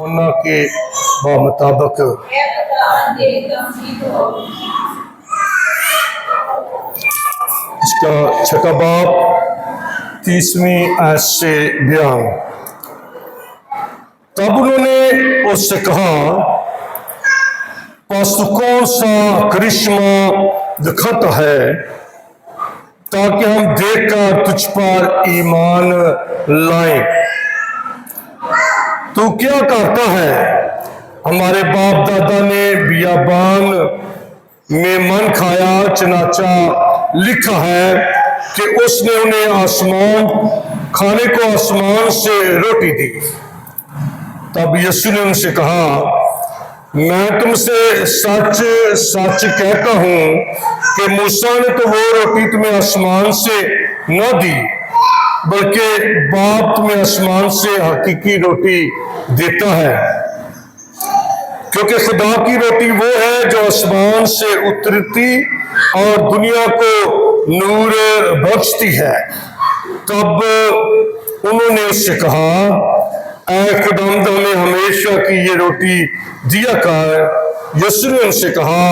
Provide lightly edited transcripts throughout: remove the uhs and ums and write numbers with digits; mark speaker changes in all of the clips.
Speaker 1: उन्ना के मुताबिक इसका छठा बाब 30वीं आयत से बयान। तब उन्होंने उससे कहा, पास तो कौन सा करिश्मा दिखाता है ताकि हम देखकर तुझ पर ईमान लाएं? तू क्या करता है? हमारे बाप दादा ने बियाबान में मन खाया, चनाचा लिखा है कि उसने उन्हें आसमान खाने को आसमान से रोटी दी। तब यीशु ने उनसे कहा, मैं तुमसे सच सच कहता हूं कि मूसा ने तो वो रोटी तुम्हें आसमान से न दी, बल्कि बाप तुम्हें आसमान से हकीकी रोटी देता है। क्योंकि खुदा की रोटी वो है जो आसमान से उतरती और दुनिया को नूर बख्शती है। तब उन्होंने उससे कहा, ऐ खुदावंद हमें हमेशा की ये रोटी दिया कर। यीशु ने उनसे कहा,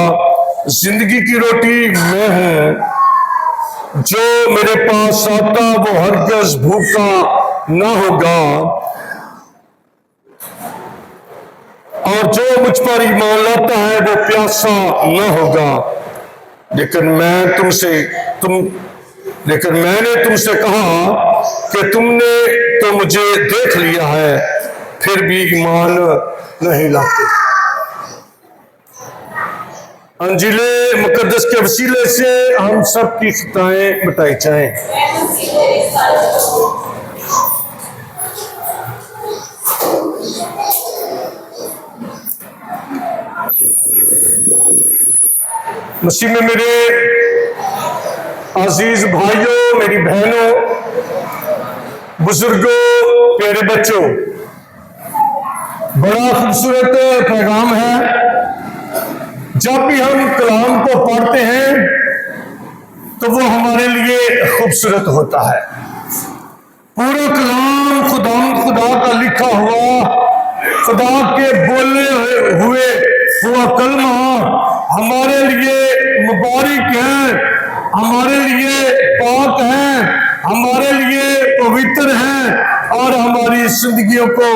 Speaker 1: जिंदगी की रोटी मैं हूं, जो मेरे पास आता वो हरगिज़ भूखा ना होगा, और जो मुझ पर ईमान लाता है वो प्यासा न होगा। लेकिन मैंने तुमसे कहा कि तुमने तो मुझे देख लिया है, फिर भी ईमान नहीं लाते। अंजीले मुकद्दस के वसीले से हम सब की खताएं मिटाई जाएं। मसीह में मेरे अजीज भाइयों, मेरी बहनों, बुजुर्गों, प्यारे बच्चों, बड़ा खूबसूरत पैगाम है। जब भी हम कलाम को पढ़ते हैं तो वो हमारे लिए खूबसूरत होता है। पूरा कलाम खुदा का लिखा हुआ, खुदा के बोले हुए हुआ कलमा हमारे लिए मुबारक है, हमारे लिए पाक है, हमारे लिए पवित्र है और हमारी जिंदगियों को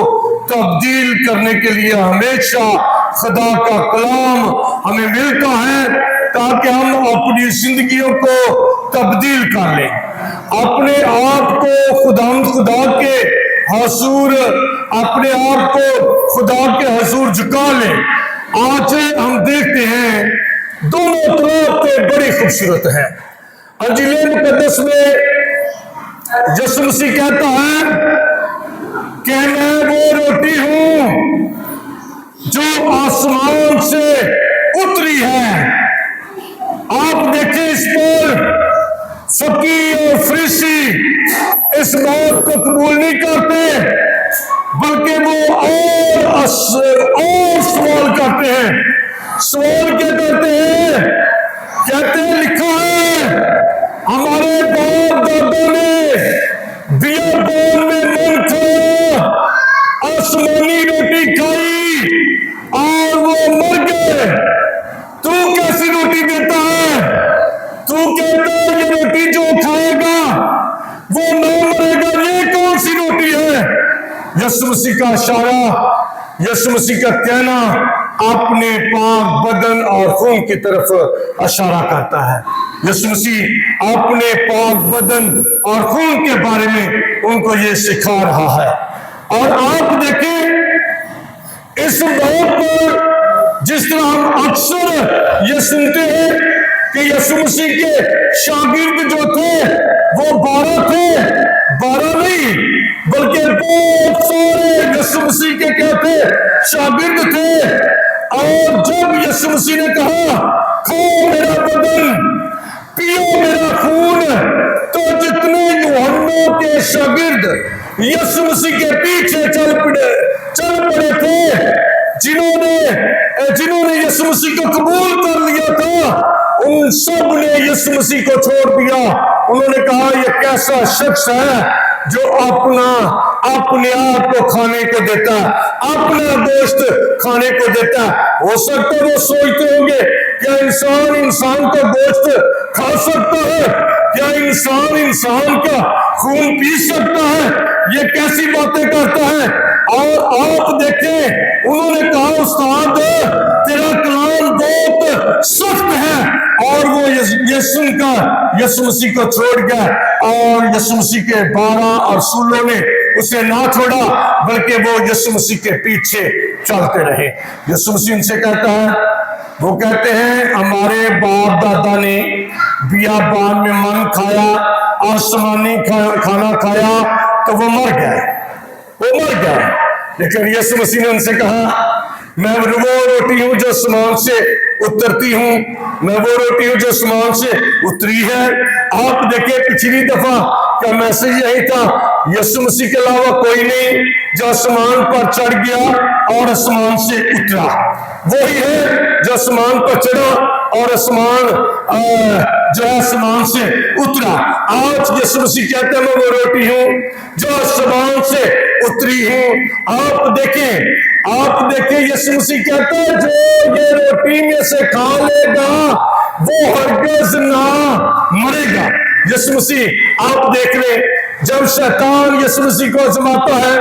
Speaker 1: तब्दील करने के लिए हमेशा खुदा का कलाम हमें मिलता है, ताकि हम अपनी जिंदगियों को तब्दील कर लें, अपने आप को खुदा के हजूर, अपने आप को खुदा के हजूर झुका लें। आज हम देखते हैं दोनों तरफ पे बड़ी खूबसूरत है। अंजील मुकद्दस में यीशु मसीह कहता है कि मैं वो रोटी हूं जो आसमान से उतरी है। आप देखिए, इस पर फकीह और फरीसी इस बात को कबूल नहीं करते, बल्कि वो और सवाल करते हैं। सवाल क्या करते हैं? कहते हैं, लिखा है हमारे बाप दादा ने बियाबान में मन खाया, आसमानी रोटी खाई और वो मर गए। तू कैसी रोटी देता है? तू कहता है ये रोटी जो खाएगा वो ना मरेगा, ये कौन सी रोटी है? यीशु मसीह का इशारा, यीशु मसीह का कहना अपने पाक बदन और खून की तरफ इशारा करता है। यीशु मसीह अपने पाक बदन और खून के बारे में उनको ये सिखा रहा है। और आप देखें, इस बात पर जिस तरह हम अक्सर ये सुनते हैं कि यीशु मसीह के शागिर्द जो थे वो 12 थे, 12 नहीं बल्कि बहुत सारे यीशु मसीह के क्या थे? शागिर्द थे। और जब यीशु मसीह ने कहा, खाओ मेरा बदन, पियो मेरा खून, तो जितने यूहन्ना के शागिर्द यीशु मसीह के पीछे चल पड़े थे, जिन्होंने यीशु मसीह को कबूल कर लिया था, उन सब ने यीशु मसीह को छोड़ दिया। उन्होंने कहा, यह कैसा शख्स है जो अपने आप को खाने को देता है, अपना गोश्त खाने को देता है। हो सकता है वो सोचते होंगे क्या इंसान का गोश्त खा सकता है, क्या इंसान का खून पी सकता है, ये कैसी बातें करता है। और आप देखें उन्होंने कहा उस्ताद तेरा कलाम बहुत सख्त है, और वो ये सुनकर यीशु मसीह को छोड़ गया, और यीशु मसीह के 12 रसूलों ने उसे ना छोड़ा बल्कि वो यीशु मसीह के पीछे चलते रहे। यीशु मसीह उनसे कहता है, वो कहते हैं हमारे बाप दादा ने बियाबान में मन खाया, आसमानी खाना खाया तो वो मर गया। लेकिन यीशु मसीह ने उनसे कहा मैं वो रोटी हूं जो आसमान से उतरती हूं, मैं वो रोटी हूं जो आसमान से उतरी है। आप देखिए पिछली दफा का मैसेज यही था, यीशु मसीह के अलावा कोई नहीं जो आसमान पर चढ़ गया और आसमान से उतरा, वही है जो आसमान पर चढ़ा और आसमान जो है आसमान से उतरा। आज यीशु मसीह कहते हैं मैं वो रोटी हूं जो आसमान से उतरी हूं। आप देखें यीशु मसीह कहता है जो ये रोटी में से खा लेगा वो हरगिज़ ना मरेगा। यीशु मसीह आप देख रहे, जब शैतान यीशु मसीह को आजमाता है,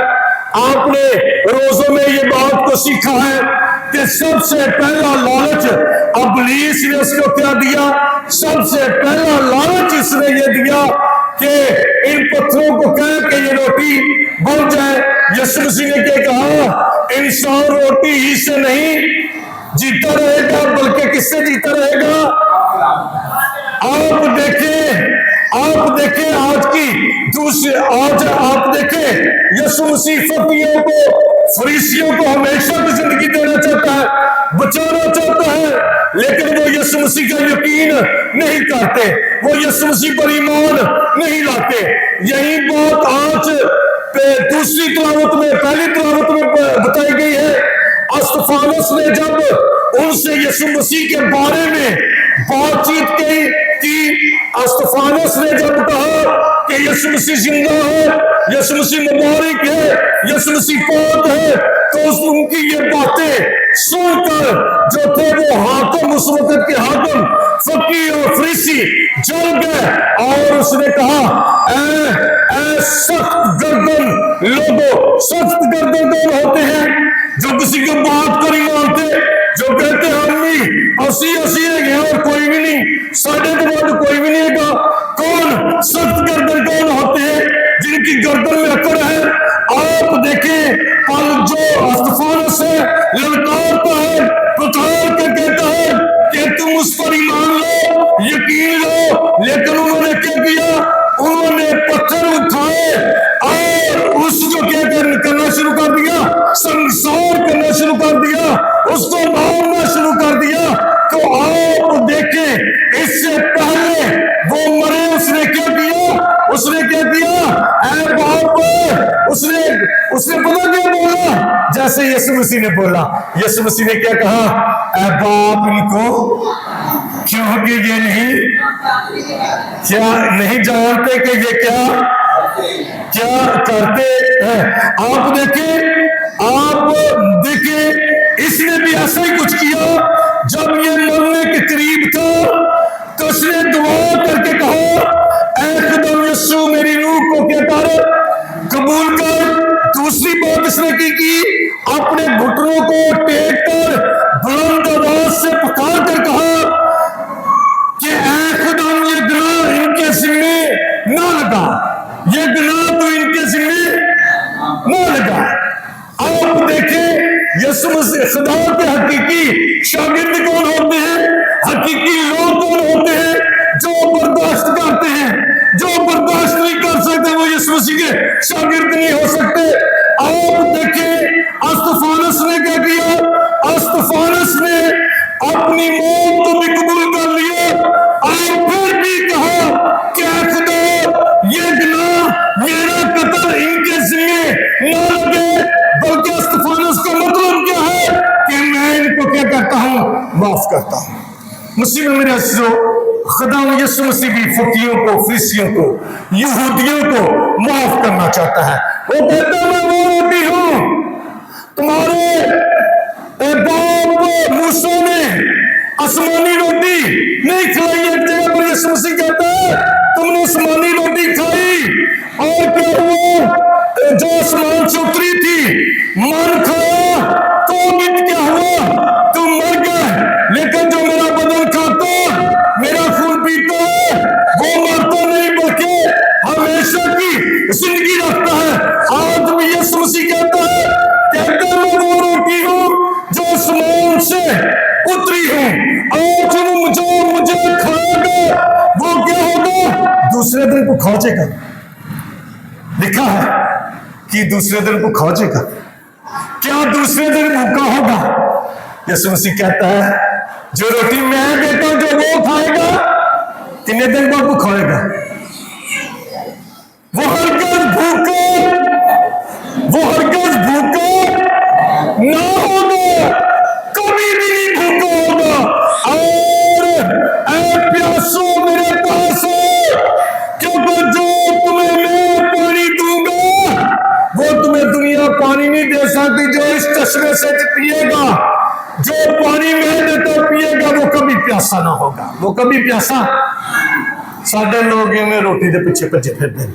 Speaker 1: आपने रोजों में ये बात को सीखा है कि सबसे पहला लालच इब्लीस ने उसको क्या दिया, सबसे पहला लालच इसने ये दिया कि इन पत्थरों को कह के ये रोटी बन जाए। यीशु मसीह ने क्या कहा, इंसान रोटी ही से नहीं जीता रहेगा बल्कि किससे जीता रहेगा। आप देखें आज आप देखें यीशु मसीह फकीरों को फरीसियों को हमेशा की जिंदगी देना चाहता है, बचाना चाहता है, लेकिन वो यीशु मसीह का यकीन नहीं करते, वो यीशु मसीह पर ईमान नहीं लाते। यही बात आज दूसरी तिलावत में पहली तिलावत में बताई गई है। अस्तफानस ने जब उनसे यीशु मसीह के बारे में बातचीत की, अस्तफानस ने जब कहा कि यीशु मसीह जिंदा है, यीशु मसीह मुबारक है, यीशु मसीह पाक है, तो उनकी ये बातें सुनकर जो थे वो हाकिम, उस वक्त के हाकिम फकीर और फरीसी जल गए और उसने कहा ऐ सख्त गर्दन लोगों, सख्त गर्दन कौन होते हैं जो किसी की बात को नहीं मानते, जो कहते हैं हम असी है और कोई भी नहीं, साढ़े के बाद कोई भी नहीं है। कौन सख्त गर्दन कौन होते हैं, जिनकी गर्दन में अकड़ है। आप देखें पल जो अस्तफानस है ललकारता है, पुकार के कहता है कि तुम उस पर ईमान लो, यकीन लो, लेकिन उन्होंने क्या किया, उन्होंने पत्थर उठाए और उसको क्या करना शुरू कर दिया, संसार करना शुरू कर दिया, उसको मारना शुरू कर दिया। तो आप देखें इससे पहले वो मरे उसने क्या किया, ऐ बाप, उसने पता क्या बोला, जैसे यीशु मसीह ने बोला। यीशु मसीह ने क्या कहा, ऐ बाप इनको क्योंकि ये नहीं जानते कि ये क्या करते हैं। आप देखें इसने भी ऐसा ही कुछ किया। जब ये मरने के करीब था तो उसने दुआ करके कहा, ऐ खुदा यीशु मेरी रूह को क्या कर, कबूल कर। दूसरी बात इसने की अपने घुटनों को टेक कर बुलंद आवाज से पुकार कर कहा कि ऐ खुदा ये गुनाह इनके जिम्मे ना लगा, ये गुनाह तो इनके जिम्मे ना लगा। आप देखें यीशु मसीह खुदा के हकीकी शागिर्द कौन होते हैं, हकीकी लोग कौन होते हैं, जो बर्दाश्त करते हैं, जो बर्दाश्त नहीं कर सकते वो यीशु मसीह के शागिर्द नहीं हो सकते। आप देखें अस्तफानस ने क्या किया, अस्तफानस ने अपनी मौत को भी कबूल कर लिया और फिर भी कहा कि खुदा ये गुनाह मेरा कत्ल इनके जिम्मे न लगे, बल्कि अस्तफानस का मतलब क्या है कि मैं इनको क्या करता हूं, माफ करता हूं। मसीह में मेरे अज़ीज़ों, खुदावंद यीशु मसीह भी फकीरों को, फरीसियों को, यहूदियों को माफ करना चाहता है। वो कहता है, मैं वो रोटी हूं तुम्हारे बाप मूसा ने आसमानी रोटी नहीं खिलाई। एक जगह पर यीशु मसीह कहता है, तुमने आसमानी रोटी खाई और क्या हुआ? जो आसमान से उतरी थी मन खाया तो क्या हुआ? तुम मर गए। लेकिन जो मेरा बदन खाता, मेरा खून पीता है, वो मरता नहीं बल्कि हमेशा की जिंदगी रखता है। आज भी यीशु मसीह कहता है मैं वो रोटी हूं जो आसमान से उतरी हूं। आज जो मुझे खाएगा वो क्या होगा? दूसरे दिन को खा जाएगा। लिखा है कि दूसरे दिन को खा जाएगा। क्या दूसरे दिन भूखा होगा? यीशु मसीह कहता है, जो रोटी मैं देता हूं जो वो खाएगा, कितने दिन बाद वो खाएगा? वो हरगिज़ भूखा ना होगा, कभी भी नहीं भूखा होगा। और ऐ प्यासों मेरे पास हो, क्योंकि जो तुम्हें मैं पानी दूंगा वो तुम्हें दुनिया पानी नहीं दे सकती। जो इस चश्मे से पिएगा, जो पानी मैं देता पिएगा, वो कभी प्यासा ना होगा। वो कभी प्यासा। साढ़े लोग इन्हें रोटी के पीछे भजे फिरते हैं,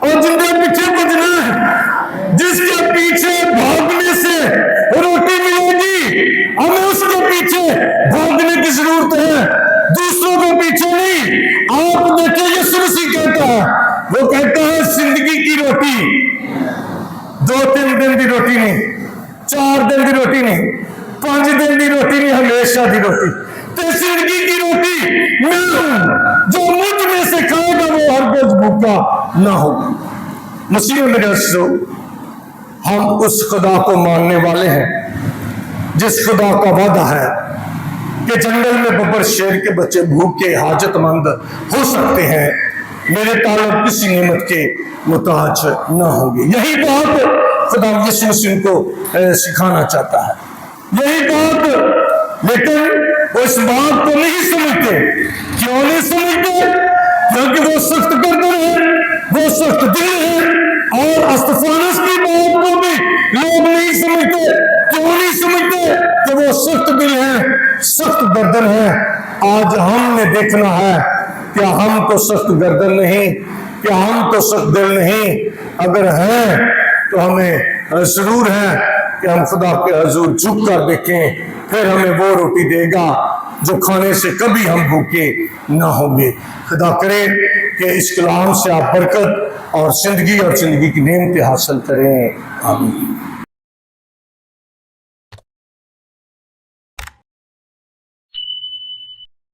Speaker 1: और जिनके पीछे भजना है, जिसके पीछे भागने से रोटी मिलेगी, हमें उसके पीछे भागने की जरूरत है, दूसरों के पीछे नहीं। आप देखिए यीशु मसीह कहता है, वो कहता है जिंदगी की रोटी 2-3 दिन की रोटी नहीं, 4 दिन की रोटी नहीं, 5 दिन की रोटी नहीं, हमेशा की रोटी। तो जिंदगी की रोटी मैं हूं, जो मुझ में से खाएगा वो हरगिज़ भूखा ना होगा। मसीह में मेरे अज़ीज़ों, हम उस खुदा को मानने वाले हैं जिस खुदा का वादा है कि जंगल में बब्बर शेर के बच्चे भूखे हाजतमंद हो सकते हैं, मेरे तालब किसी नेमत के मुताज ना होंगे। यही बात खुदा यीशु मसीह को सिखाना चाहता है, यही बात। लेकिन वो इस बात को नहीं समझते। क्यों नहीं समझते? क्योंकि वो सख्त गर्दन है, वो सख्त दिल है। और अस्तफानस की बात को भी लोग नहीं समझते। क्यों नहीं समझते? कि वो सख्त दिल है, सख्त गर्दन है। आज हमने देखना है कि हम तो सख्त गर्दन नहीं, कि हम तो सख्त दिल नहीं। अगर है तो हमें जरूर है कि हम खुदा के हजूर झुक कर देखें, फिर हमें वो रोटी देगा जो खाने से कभी हम भूखे ना होंगे। खुदा करे कि इस कलाम से आप बरकत और जिंदगी की नेमतें हासिल करें। आमीन।